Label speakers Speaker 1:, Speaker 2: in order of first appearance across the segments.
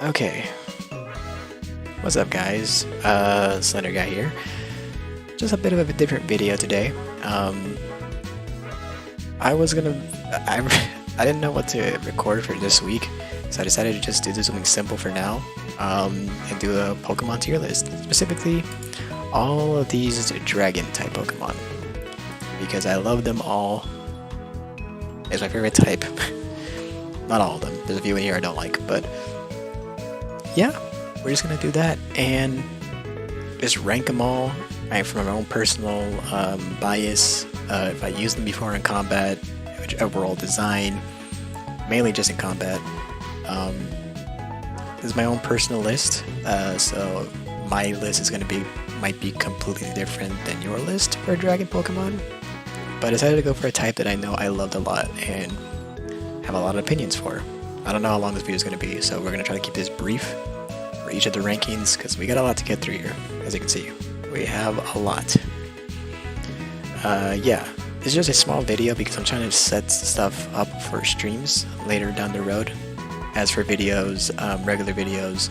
Speaker 1: Okay, what's up guys? Slender guy here. Just a bit of a different video today. I was gonna, I didn't know what to record for this week, so I decided to just do something simple for now, and do a Pokemon tier list, specifically all of these dragon type Pokemon, because I love them all. It's my favorite type. Not all of them. There's a few in here I don't like, but yeah, we're just gonna do that and just rank them all right from my own personal bias. If I used them before in combat, which overall design, mainly just in combat. This is my own personal list, so my list is might be completely different than your list for Dragon Pokemon. But I decided to go for a type that I know I loved a lot and have a lot of opinions for. I don't know how long this video is going to be, so we're going to try to keep this brief for each of the rankings because we got a lot to get through here. As you can see, we have a lot. Yeah, it's just a small video because I'm trying to set stuff up for streams later down the road. As for videos, regular videos,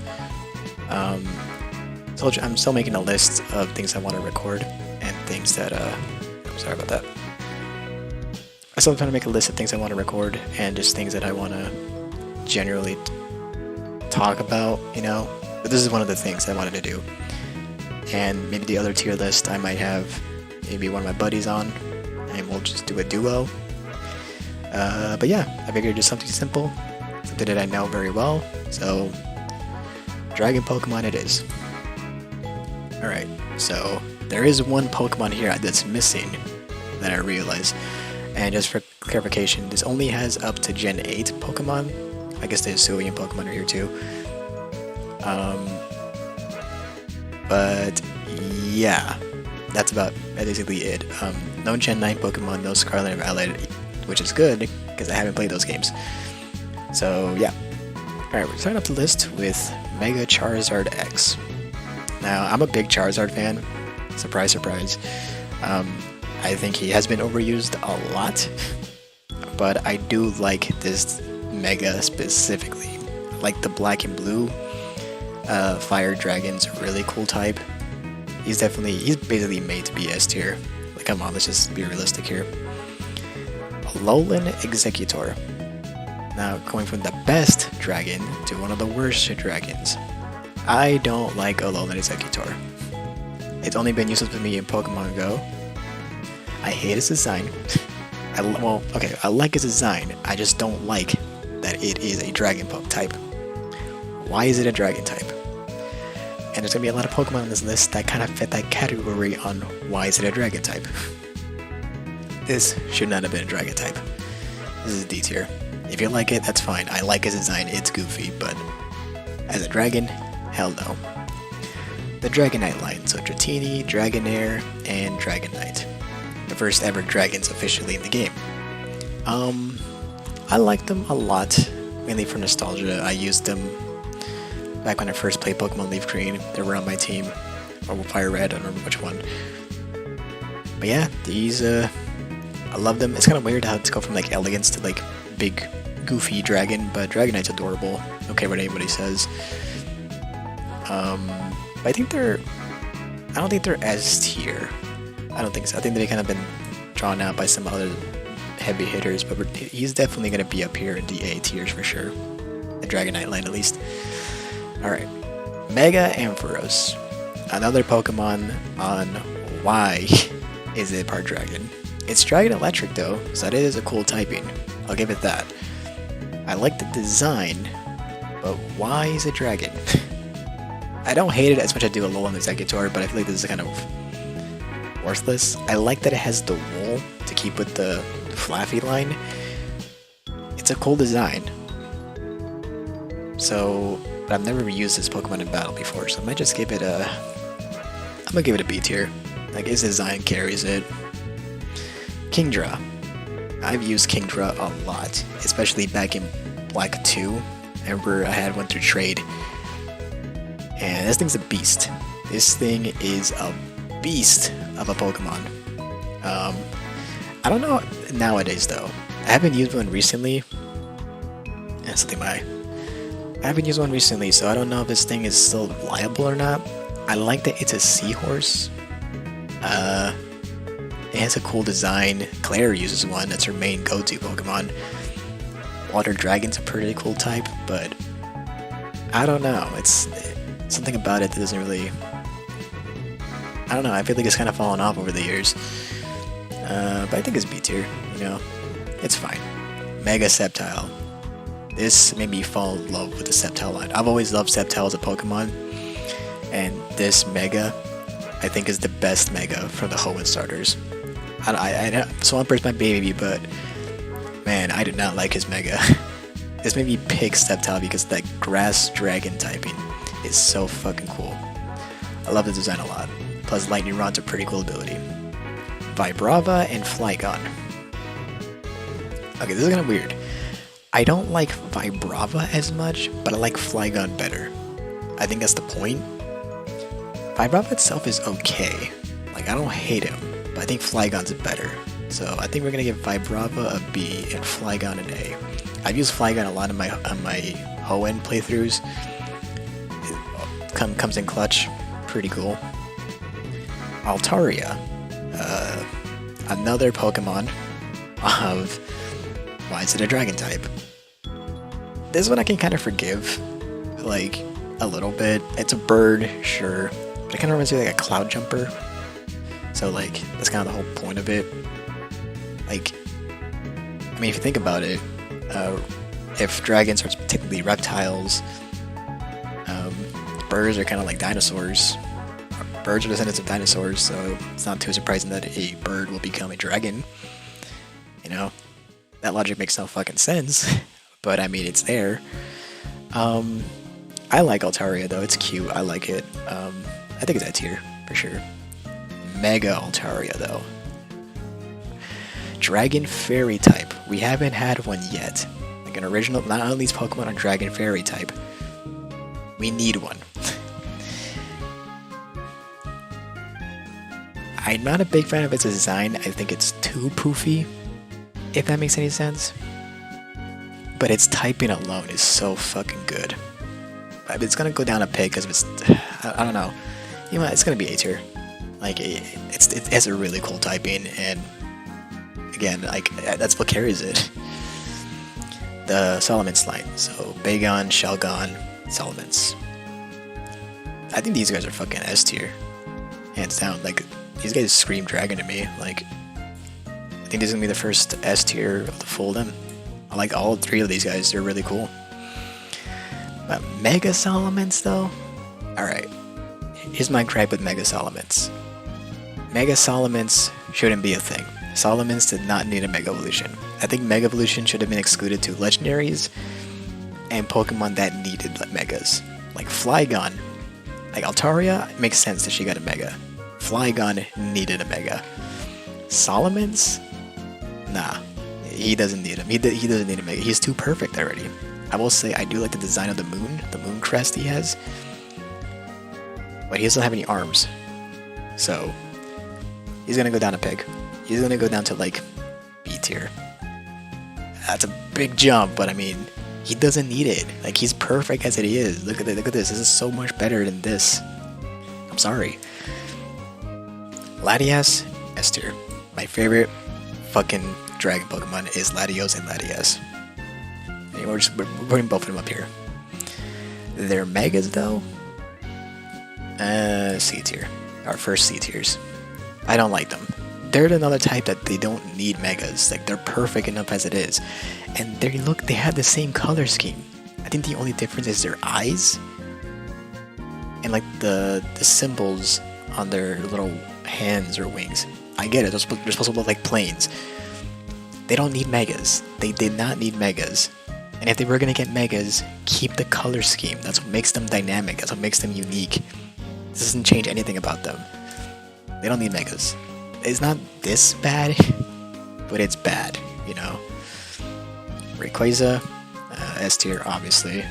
Speaker 1: I'm still making a list of things I want to record and things that, I'm sorry about that. I'm still trying to make a list of things I want to record and just things that I want to generally talk about, you know. But this is one of the things I wanted to do. And maybe the other tier list I might have maybe one of my buddies on, and we'll just do a duo. But yeah, I figured just something simple, something that I know very well. So, Dragon Pokemon it is. Alright, so there is one Pokemon here that's missing that I realized. And just for clarification, this only has up to Gen 8 Pokemon. I guess the Hisuian Pokemon are here too. But yeah, that's basically it. No Gen 9 Pokemon, no Scarlet and Violet, which is good because I haven't played those games. So yeah. Alright, we're starting up the list with Mega Charizard X. Now, I'm a big Charizard fan. Surprise, surprise. I think he has been overused a lot, but I do like this Mega specifically. I like the black and blue. Fire Dragon's a really cool type. He's basically made to be S tier. Like, come on, let's just be realistic here. Alolan Executor. Now, going from the best dragon to one of the worst dragons. I don't like Alolan Executor. It's only been useless for me in Pokemon Go. I hate its design. I like its design. I just don't like that it is a Dragon type. Why is it a Dragon type? And there's gonna be a lot of Pokemon on this list that kind of fit that category on why is it a Dragon type. This should not have been a Dragon type. This is D tier. If you like it, that's fine. I like its design. It's goofy, but as a dragon, hell no. The Dragonite line, so Dratini, Dragonair, and Dragonite. The first ever dragons officially in the game. I like them a lot, mainly for nostalgia. I used them back when I first played Pokemon Leaf Green. They were on my team, or Fire Red, I don't remember which one. But yeah, these, I love them. It's kind of weird how to go from like elegance to like big, goofy dragon, but Dragonite's adorable. I don't care what anybody says. But I don't think they're S tier. I don't think so. I think they've kind of been drawn out by some other heavy hitters, but he's definitely going to be up here in the A tiers for sure. The Dragonite line, at least. Alright. Mega Ampharos. Another Pokemon on why is it part dragon. It's Dragon Electric though, so that is a cool typing. I'll give it that. I like the design, but why is it dragon? I don't hate it as much as I do Alolan Executor, but I feel like this is kind of worthless. I like that it has the wool to keep with the fluffy line. It's a cool design. So, but I've never used this Pokemon in battle before, so I might just give it a... I'm gonna give it a B tier. Like, its design carries it. Kingdra. I've used Kingdra a lot, especially back in Black 2. I remember I had one to trade. And this thing's a beast. This thing is a beast of a Pokemon. I don't know nowadays though. I haven't used one recently. And something my I haven't used one recently, so I don't know if this thing is still viable or not. I like that it's a seahorse. It has a cool design. Claire uses one, that's her main go-to Pokemon. Water Dragon's a pretty cool type, but I don't know. It's something about it that doesn't really... I don't know, I feel like it's kind of fallen off over the years. But I think it's B tier, you know? It's fine. Mega Sceptile. This made me fall in love with the Sceptile line. I've always loved Sceptile as a Pokemon, and this Mega, I think, is the best Mega from the Hoenn starters. Swampert my baby, but man, I did not like his Mega. This made me pick Sceptile because that Grass Dragon typing is so fucking cool. I love the design a lot. Plus, Lightning Rod's a pretty cool ability. Vibrava and Flygon. Okay, this is kind of weird. I don't like Vibrava as much, but I like Flygon better. I think that's the point. Vibrava itself is okay. Like, I don't hate him, but I think Flygon's better. So I think we're gonna give Vibrava a B and Flygon an A. I've used Flygon a lot on my Hoenn playthroughs. It comes in clutch. Pretty cool. Altaria. Another Pokemon of... Why is it a dragon type? This one I can kind of forgive, like, a little bit. It's a bird, sure, but it kind of reminds me of like a cloud jumper. So, like, that's kind of the whole point of it. Like, I mean, if you think about it, if dragons are technically reptiles, birds are kind of like dinosaurs. Birds are descendants of dinosaurs, so it's not too surprising that a bird will become a dragon. You know? That logic makes no fucking sense, but I mean, it's there. I like Altaria though, it's cute, I like it. I think it's that tier, for sure. Mega Altaria though. Dragon Fairy type. We haven't had one yet. Like an original, not all these Pokemon are Dragon Fairy type. We need one. I'm not a big fan of its design, I think it's too poofy. If that makes any sense. But its typing alone is so fucking good. But it's gonna go down a peg because it's... I don't know. You know what, it's gonna be A tier. Like, it has a really cool typing, and... Again, like, that's what carries it. The Salamence line. So, Bagon, Shelgon, Salamence. I think these guys are fucking S tier. Hands down. Like, these guys scream dragon to me. Like... I think this is gonna be the first S tier of the full them. I like all three of these guys, they're really cool. But Mega Salamence though? Alright. Here's my gripe with Mega Salamence. Mega Salamence shouldn't be a thing. Salamence did not need a Mega Evolution. I think Mega Evolution should have been excluded to legendaries and Pokemon that needed Megas. Like Flygon. Like Altaria, it makes sense that she got a Mega. Flygon needed a Mega. Salamence? Nah, he doesn't need him. He doesn't need a Mega. He's too perfect already. I will say I do like the design of the moon crest he has. But he doesn't have any arms. So, he's gonna go down a peg. He's gonna go down to like B tier. That's a big jump, but I mean, he doesn't need it. Like, he's perfect as it is. Look at this. This is so much better than this. I'm sorry. Latias, S tier. My favorite fucking dragon Pokemon is Latios and Latias. And we're putting both of them up here. Their Megas though, C tier. Our first C tiers. I don't like them. They're another type that they don't need Megas. Like, they're perfect enough as it is. And they have the same color scheme. I think the only difference is their eyes and like the symbols on their little hands or wings. I get it, they're supposed to look like planes. They don't need Megas. They did not need Megas. And if they were gonna get Megas, keep the color scheme. That's what makes them dynamic. That's what makes them unique. This doesn't change anything about them. They don't need Megas. It's not this bad, but it's bad, you know? Rayquaza, S tier, obviously.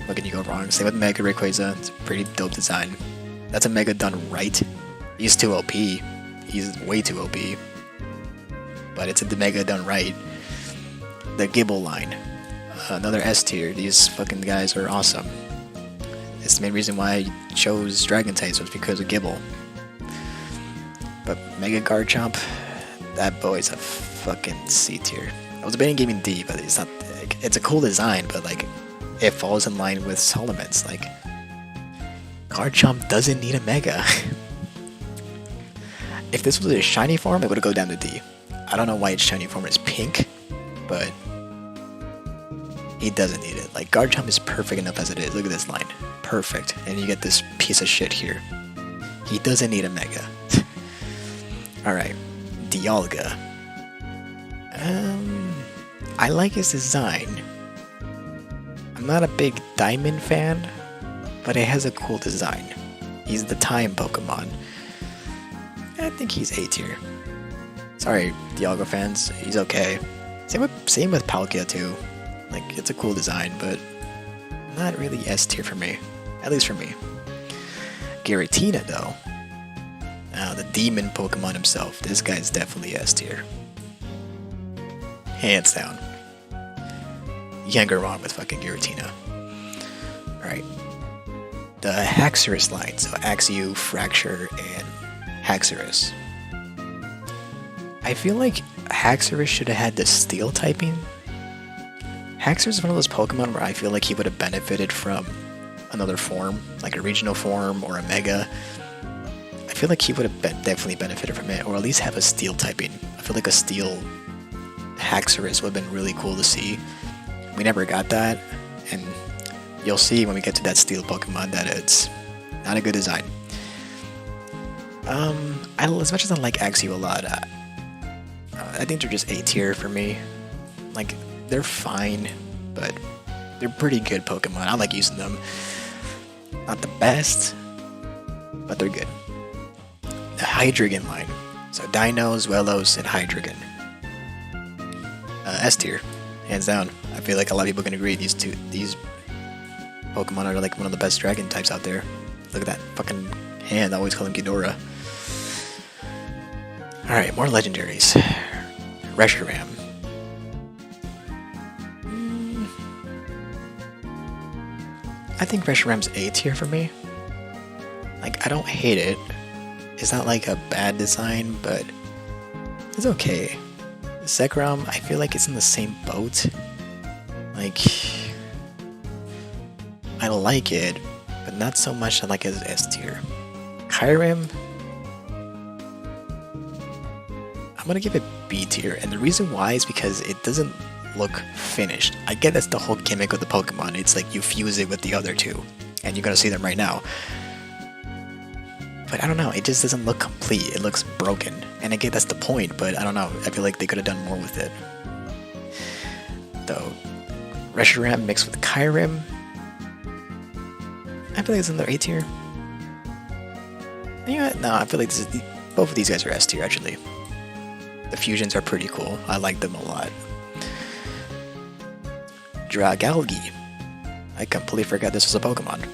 Speaker 1: What can you go wrong? Same with Mega Rayquaza. It's a pretty dope design. That's a Mega done right. He's too OP. He's way too OP. But it's a Mega done right. The Gibble line. another S tier. These fucking guys are awesome. It's the main reason why I chose Dragon types was because of Gibble. But Mega Garchomp, that boy's a fucking C tier. I was debating gaming D, but it's not. Like, it's a cool design, but like, it falls in line with Solomon's. Like, Garchomp doesn't need a Mega. If this was a shiny form, it would go down to D. I don't know why its shiny form is pink, but he doesn't need it. Like, Garchomp is perfect enough as it is. Look at this line. Perfect. And you get this piece of shit here. He doesn't need a Mega. Alright. Dialga. I like his design. I'm not a big Diamond fan, but it has a cool design. He's the time Pokemon. I think he's A tier. Sorry, Dialga fans, he's okay. Same with Palkia too. Like, it's a cool design, but not really S tier for me. At least for me. Giratina though. The demon Pokemon himself. This guy's definitely S tier. Hands down. You can't go wrong with fucking Giratina. Alright. The Haxorus line. So Axew, Fracture, and Haxorus. I feel like Haxorus should have had the Steel typing. Haxorus is one of those Pokemon where I feel like he would have benefited from another form, like a regional form or a Mega. I feel like he would have definitely benefited from it, or at least have a Steel typing. I feel like a Steel Haxorus would have been really cool to see. We never got that, and you'll see when we get to that Steel Pokemon that it's not a good design. As much as I like Axew a lot, I think they're just A tier for me. Like, they're fine, but they're pretty good Pokemon. I like using them. Not the best, but they're good. The Hydreigon line. So Dino, Zwelos, and Hydreigon. S tier, hands down. I feel like a lot of people can agree these Pokemon are like one of the best dragon types out there. Look at that fucking hand. I always call him Ghidorah. Alright, more legendaries. Reshiram. I think Reshiram's A tier for me. Like, I don't hate it. It's not like a bad design, but it's okay. Zekrom, I feel like it's in the same boat. Like, I like it, but not so much I like it as S tier. Kyurem, I'm gonna give it B tier, and the reason why is because it doesn't look finished. I get that's the whole gimmick with the Pokemon. It's like you fuse it with the other two, and you're gonna see them right now. But I don't know, it just doesn't look complete. It looks broken. And I get that's the point, but I don't know. I feel like they could have done more with it. Though, Reshiram mixed with Kyurem, I feel like it's in their A tier. You know what? No, I feel like both of these guys are S tier, actually. The fusions are pretty cool. I like them a lot. Dragalge. I completely forgot this was a Pokemon.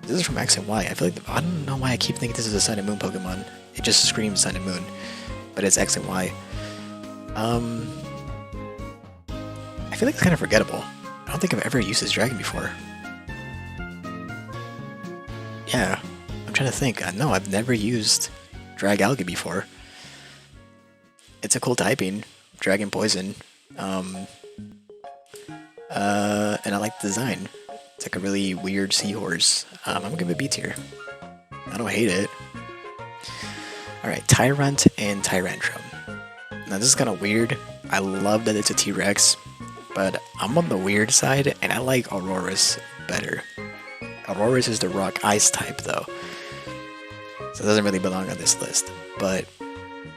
Speaker 1: This is from X and Y. I feel like I don't know why I keep thinking this is a Sun and Moon Pokemon. It just screams Sun and Moon, but it's X and Y. I feel like it's kind of forgettable. I don't think I've ever used this dragon before. Yeah, I'm trying to think. No, I've never used Dragalge before. It's a cool typing, Dragon Poison, and I like the design. It's like a really weird seahorse. I'm gonna give it B tier. I don't hate it. Alright, Tyrant and Tyrantrum. Now this is kind of weird. I love that it's a T-Rex, but I'm on the weird side, and I like Aurorus better. Aurorus is the rock ice type though, so it doesn't really belong on this list. But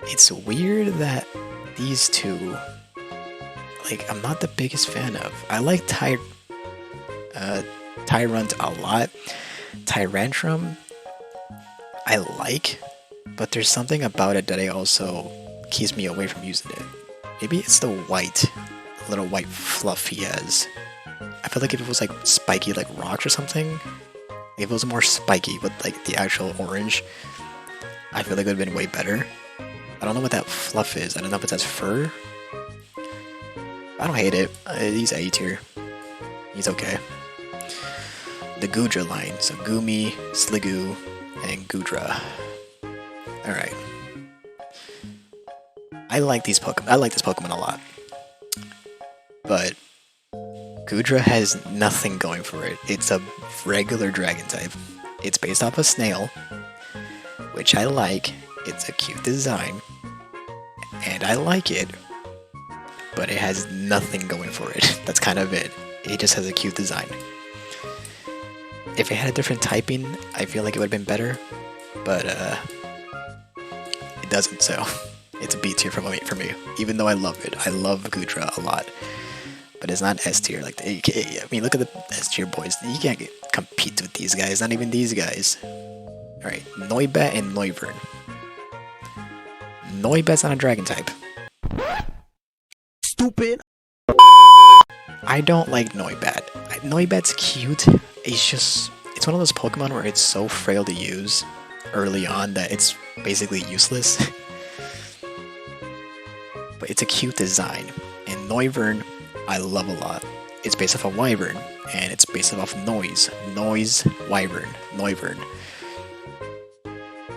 Speaker 1: it's weird that these two, like, I'm not the biggest fan of. I like Tyrant a lot. Tyrantrum, I like, but there's something about it that also keeps me away from using it. Maybe it's the little white fluff he has. I feel like if it was like spiky like rocks or something, if it was more spiky with like the actual orange, I feel like it would have been way better. I don't know what that fluff is. I don't know if it's as fur. I don't hate it. He's A tier. He's okay. The Gudra line, so Gumi, Sliggoo, and Gudra. Alright. I like these Pokemon. I like this Pokemon a lot. But Gudra has nothing going for it. It's a regular dragon type. It's based off a snail, which I like. It's a cute design, and I like it, but it has nothing going for it. That's kind of it. It just has a cute design. If it had a different typing, I feel like it would have been better, but it doesn't, so it's a B tier for me, even though I love it. I love Gudra a lot, but it's not S tier. Like, I mean, look at the S tier boys. You can't compete with these guys, not even these guys. Alright, Noibat and Noivern. Noibat's not a dragon type. Stupid! I don't like Noibat. Noibat's cute. It's one of those Pokemon where it's so frail to use early on that it's basically useless. But it's a cute design. And Noivern, I love a lot. It's based off a Wyvern, and it's based off Noise. Noise, Wyvern, Noivern.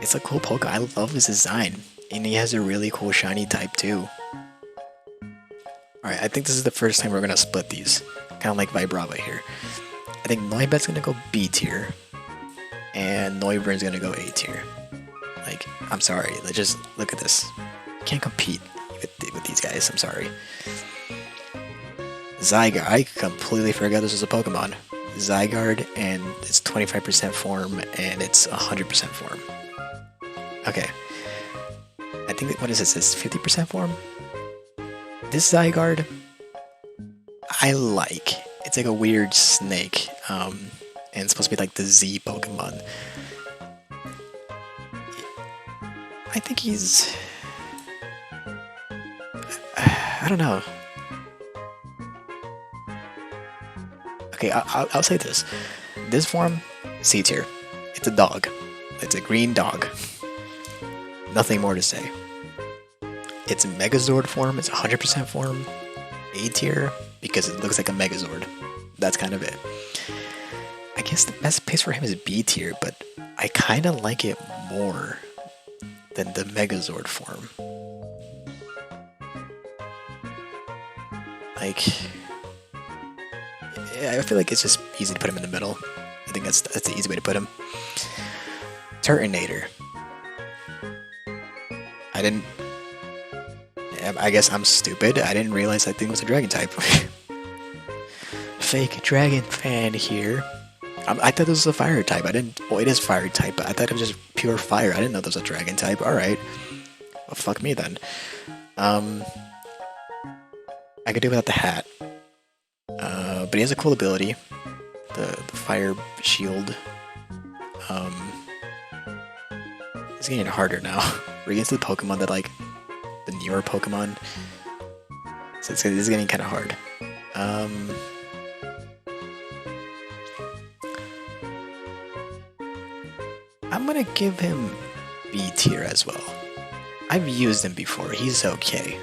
Speaker 1: It's a cool Pokemon. I love his design. And he has a really cool shiny type too. Alright, I think this is the first time we're gonna split these. Kind of like Vibrava here. I think Noibat's gonna go B tier. And Noivern's gonna go A tier. Like, I'm sorry. Let's just look at this. Can't compete with these guys. I'm sorry. Zygarde. I completely forgot this was a Pokemon. Zygarde, and it's 25% form, and it's 100% form. Okay. I think, what is this? Is 50% form? This Zygarde, I like. It's like a weird snake, and it's supposed to be like the Z Pokemon. I think he's... I don't know. Okay, I'll say this. This form, C tier. It's a dog. It's a green dog. Nothing more to say. It's Megazord form, it's 100% form. A tier, because it looks like a Megazord. That's kind of it. I guess the best place for him is B tier, but I kind of like it more than the Megazord form. Like, yeah, I feel like it's just easy to put him in the middle. I think that's the easy way to put him. Turtonator. I guess I'm stupid. I didn't realize that thing was a dragon type. Fake dragon fan here. I thought this was a fire type. Well, it is fire type, but I thought it was just pure fire. I didn't know this was a dragon type. Alright. Well, fuck me then. I could do without the hat. But he has a cool ability. The fire shield. It's getting harder now. We're getting to the Pokemon that, like, the newer Pokemon. So this is getting kind of hard. I'm gonna give him B tier as well. I've used him before. He's okay.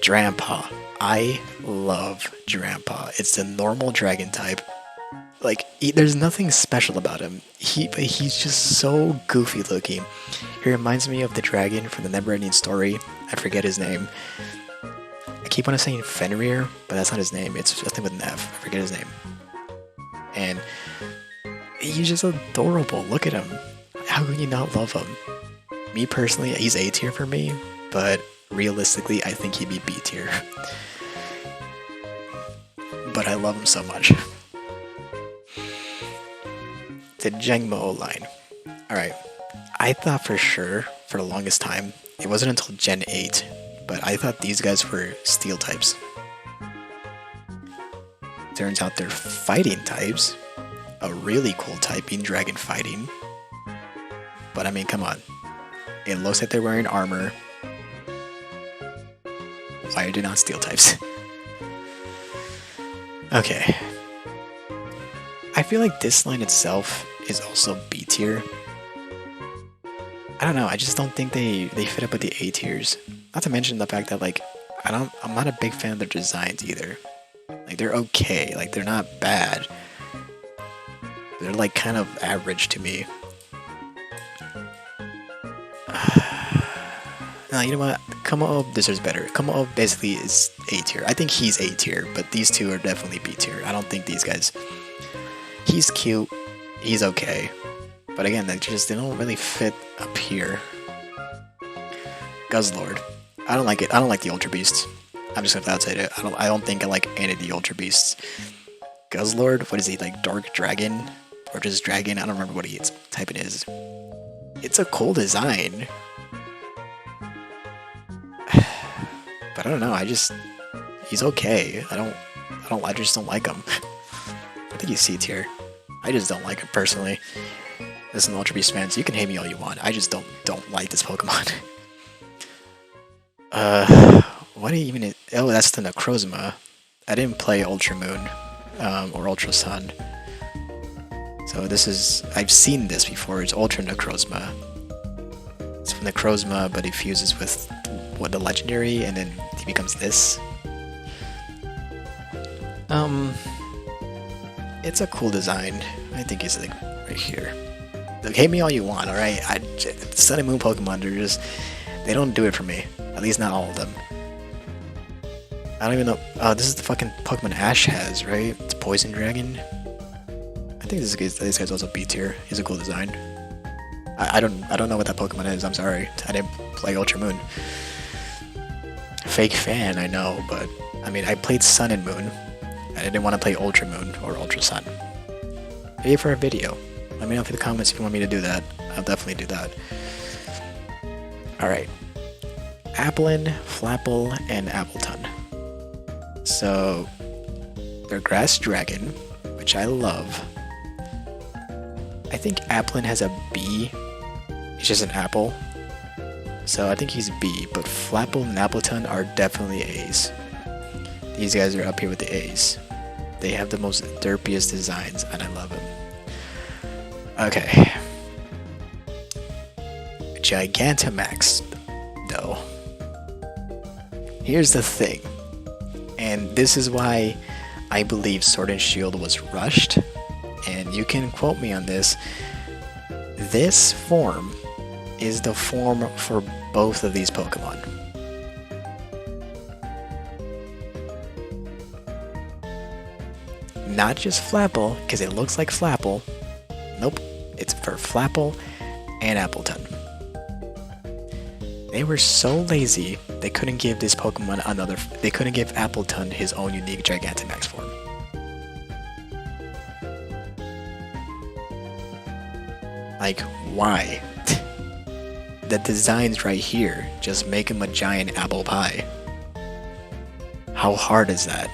Speaker 1: Drampa. I love Drampa. It's a normal dragon type. Like, there's nothing special about him. But he's just so goofy looking. He reminds me of the dragon from the Neverending Story. I forget his name. I keep on saying Fenrir, but that's not his name. It's something with an F. I forget his name. And he's just adorable. Look at him. How can you not love him? Me personally, he's A tier for me, but realistically, I think he'd be B tier. But I love him so much. The Jangmo line. Alright. I thought for sure, for the longest time, it wasn't until Gen 8, but I thought these guys were steel types. Turns out they're fighting types. A really cool type being dragon fighting. But I mean, come on. It looks like they're wearing armor. Why are they not steel types? Okay. I feel like this line itself is also B tier. I don't know, I just don't think they fit up with the A tiers. Not to mention the fact that, like, I'm not a big fan of their designs either. Like, they're okay. Like, they're not bad. They're like kind of average to me. No, you know what? Kumo deserves better. Kumo basically is A tier. I think he's A tier, but these two are definitely B tier. I don't think these guys. He's cute. He's okay. But again, they don't really fit up here. Guzzlord. I don't like it. I don't like the Ultra Beasts. I'm just gonna say it. I don't think I like any of the Ultra Beasts. Guzzlord, what is he, like Dark Dragon? Or just Dragon? I don't remember what its type it is. It's a cool design. But I don't know, he's okay. I just don't like him. I think he's C tier. I just don't like him personally. Listen, Ultra Beast fans, you can hate me all you want. I just don't like this Pokemon. What even? Oh, that's the Necrozma. I didn't play Ultra Moon, or Ultra Sun. So I've seen this before. It's Ultra Necrozma. It's from Necrozma, but he fuses with the legendary, and then he becomes this. It's a cool design. I think he's like right here. Look, hate me all you want, alright? Sun and Moon Pokemon, they don't do it for me. At least not all of them. I don't even know. Oh, this is the fucking Pokemon Ash has, right? It's Poison Dragon. I think this guy's also B tier. He's a cool design. I don't know what that Pokemon is. I'm sorry. I didn't play Ultra Moon. Fake fan, I know, but I mean, I played Sun and Moon. I didn't want to play Ultra Moon or Ultra Sun. Maybe for a video. Let me know in the comments if you want me to do that. I'll definitely do that. Alright. Applin, Flapple, and Appleton. So, they're Grass Dragon, which I love. I think Applin has a B. It's just an apple. So I think he's B, but Flapple and Appleton are definitely A's. These guys are up here with the A's. They have the most derpiest designs, and I love them. Okay. Gigantamax, though. Here's the thing. And this is why I believe Sword and Shield was rushed. And you can quote me on this. This form is the form for both of these Pokemon. Not just Flapple, because it looks like Flapple. Nope, it's for Flapple and Appleton. They were so lazy, they couldn't give this Pokemon they couldn't give Appleton his own unique Gigantamax form. Like, why? The design's right here. Just make him a giant apple pie. How hard is that?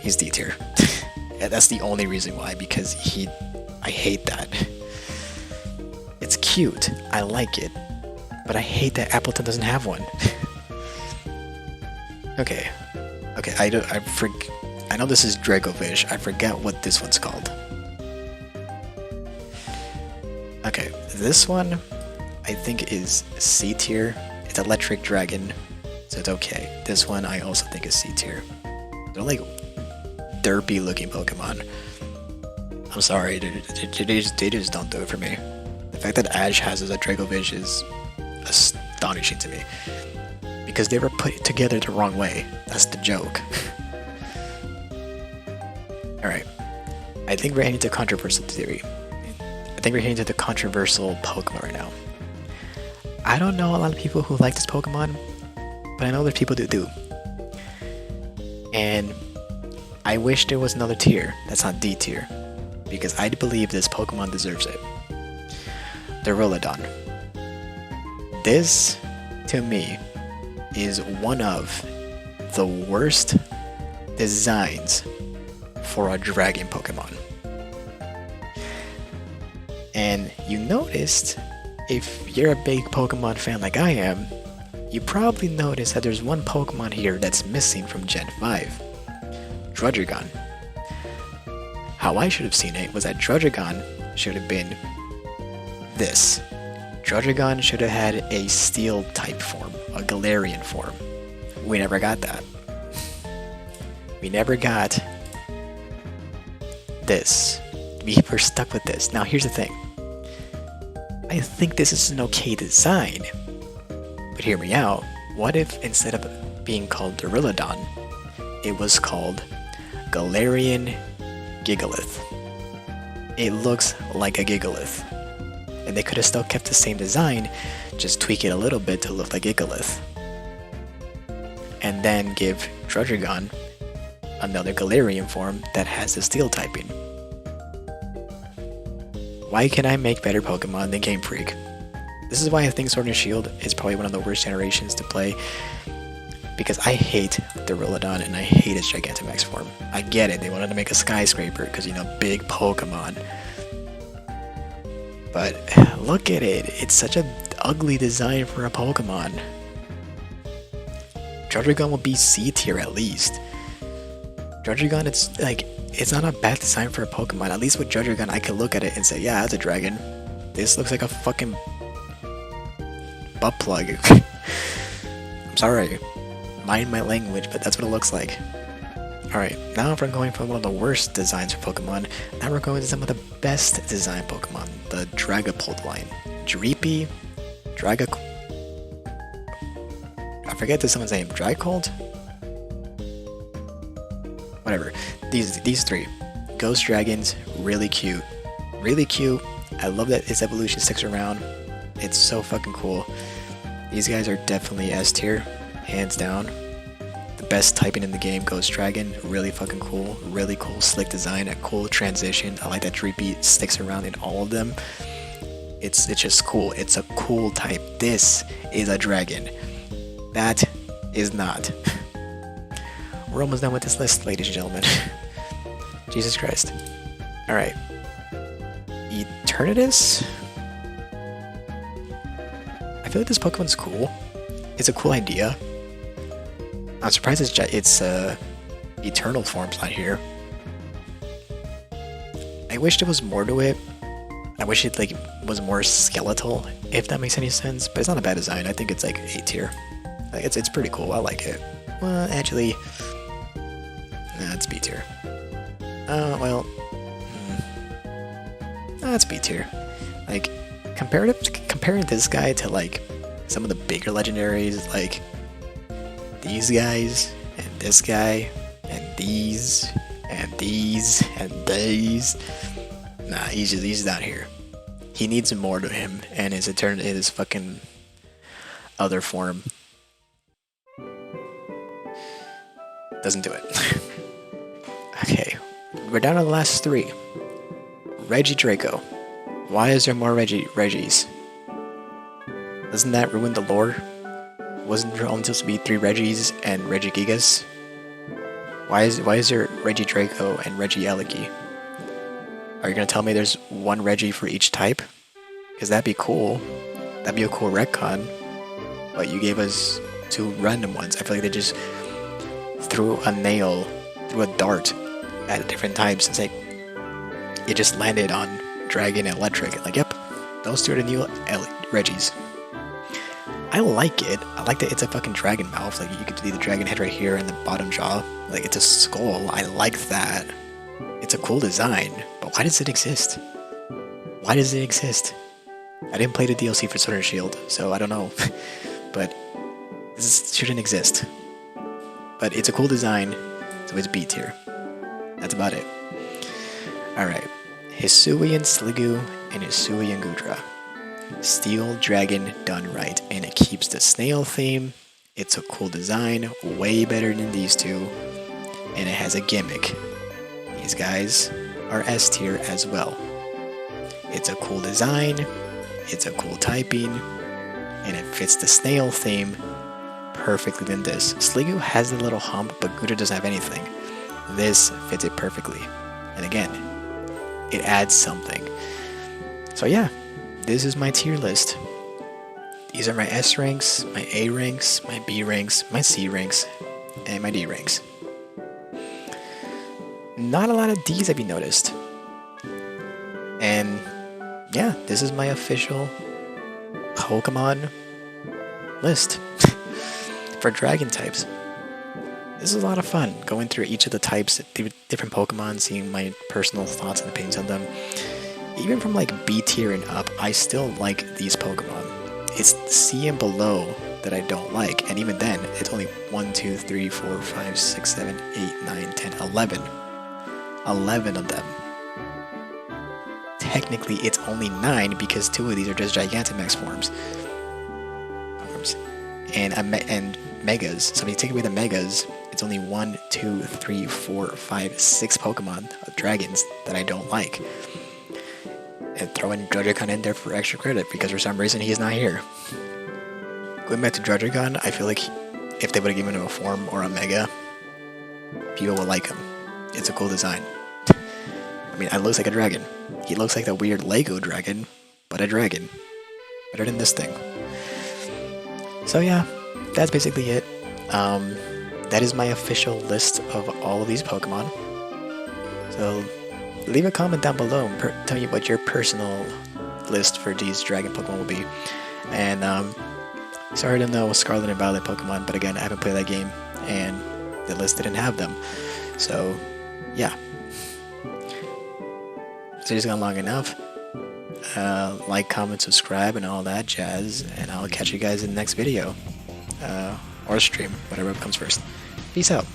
Speaker 1: He's D tier. Yeah, that's the only reason why, because I hate that. It's cute. I like it. But I hate that Appleton doesn't have one. Okay. Okay, I know this is Dracovish. I forget what this one's called. Okay, this one I think is C tier. It's Electric Dragon, so it's okay. This one I also think is C tier. They're like derpy looking Pokemon. I'm sorry, they just don't do it for me. The fact that Ash has a Dracovish is astonishing to me. Because they were put together the wrong way. That's the joke. Alright. I think we're heading to controversial theory. I think we're heading to the controversial Pokemon right now. I don't know a lot of people who like this Pokemon, but I know there's people that do. And I wish there was another tier that's not D tier, because I believe this Pokemon deserves it. The Rolodon. This, to me, is one of the worst designs for a dragon Pokemon. And you noticed, if you're a big Pokemon fan like I am, you probably noticed that there's one Pokemon here that's missing from Gen 5. Druddigon. How I should have seen it was that Druddigon should have been this. Druddigon should have had a steel type form, a Galarian form. We never got that. We never got this. We were stuck with this. Now here's the thing. I think this is an okay design. But hear me out. What if instead of being called Duraludon, it was called Galarian Gigalith? It looks like a Gigalith. And they could have still kept the same design, just tweak it a little bit to look like Gigalith. And then give Druddigon another Galarian form that has the Steel typing. Why can I make better Pokemon than Game Freak? This is why I think Sword and Shield is probably one of the worst generations to play, because I hate Duraludon and I hate its Gigantamax form. I get it, they wanted to make a skyscraper because, you know, big Pokemon. But look at it, it's such an ugly design for a Pokemon. Druddigon will be C tier at least. Druddigon, it's not a bad design for a Pokemon. At least with Druddigon, I can look at it and say, yeah, that's a dragon. This looks like a fucking butt plug. I'm sorry. Mind my language, but that's what it looks like. Alright, now if we're going from one of the worst designs for Pokemon, now we're going to some of the best design Pokemon. The Dragapult line. Dreepy, I forget someone's name. Dragcold? Whatever. These three. Ghost Dragons, really cute. Really cute. I love that its evolution sticks around. It's so fucking cool. These guys are definitely S tier, hands down. The best typing in the game, Ghost Dragon, really fucking cool. Really cool, slick design, a cool transition. I like that Dreepy sticks around in all of them. It's just cool. It's a cool type. This is a dragon. That is not. We're almost done with this list, ladies and gentlemen. Jesus Christ. Alright. Eternatus? I feel like this Pokemon's cool. It's a cool idea. I'm surprised its eternal form's not here. I wish there was more to it. I wish it was more skeletal, if that makes any sense. But it's not a bad design. I think it's like A tier. It's pretty cool. I like it. Well, actually, nah, it's B tier. Well, it's B tier. Like, comparing this guy to like some of the bigger legendaries, like these guys and this guy and these and these and these. Nah, he's not here. He needs more to him, and his fucking other form doesn't do it. Okay, we're down to the last three. Regidrago. Why is there more Reggies? Doesn't that ruin the lore? Wasn't there only supposed to be 3 Reggies and Regigigas? Why is there Regidrago and Regieleki? Are you gonna tell me there's one Reggie for each type? Because that'd be cool. That'd be a cool retcon. But you gave us 2 random ones. I feel like they just threw a dart at different types and say it just landed on Dragon and Electric. Like, yep, those 2 are the new Reggies. I like it. I like that it's a fucking dragon mouth. Like, you could see the dragon head right here and the bottom jaw. Like, it's a skull. I like that. It's a cool design. But why does it exist? Why does it exist? I didn't play the DLC for Sword and Shield, so I don't know. But this shouldn't exist. But it's a cool design, so it's B tier. That's about it. Alright. Hisuian Sliggoo and Hisuian Gudra. Steel Dragon done right, and it keeps the snail theme. It's a cool design, way better than these two, and it has a gimmick. These guys are S tier as well. It's a cool design, it's a cool typing, and it fits the snail theme perfectly than this. Sliggoo has a little hump, but Gudra doesn't have anything. This fits it perfectly. And again, it adds something. So yeah, this is my tier list. These are my S ranks, my A ranks, my B ranks, my C ranks, and my D ranks. Not a lot of D's have you noticed. And yeah, this is my official Pokemon list for dragon types. this is a lot of fun, going through each of the types, different Pokemon, seeing my personal thoughts and opinions on them. Even from like B tier and up, I still like these Pokemon. It's C and below that I don't like, and even then, it's only 1, 2, 3, 4, 5, 6, 7, 8, 9, 10, 11. 11 of them. Technically, it's only 9 because 2 of these are just Gigantamax forms. And Megas. So if you take away the Megas, it's only 1, 2, 3, 4, 5, 6 Pokemon of dragons that I don't like. And throw in Druddigon in there for extra credit because for some reason he's not here. Going back to Druddigon, I feel like if they would have given him a form or a Mega, people would like him. It's a cool design. I mean, it looks like a dragon. He looks like the weird Lego dragon, but a dragon. Better than this thing. So yeah, that's basically it. That is my official list of all of these Pokemon. So leave a comment down below and tell me what your personal list for these dragon Pokemon will be. And sorry to know Scarlet and Violet Pokemon, but again, I haven't played that game and the list didn't have them. So yeah. So it's gone long enough. Like, comment, subscribe, and all that jazz, and I'll catch you guys in the next video. Or stream, whatever comes first. Peace out.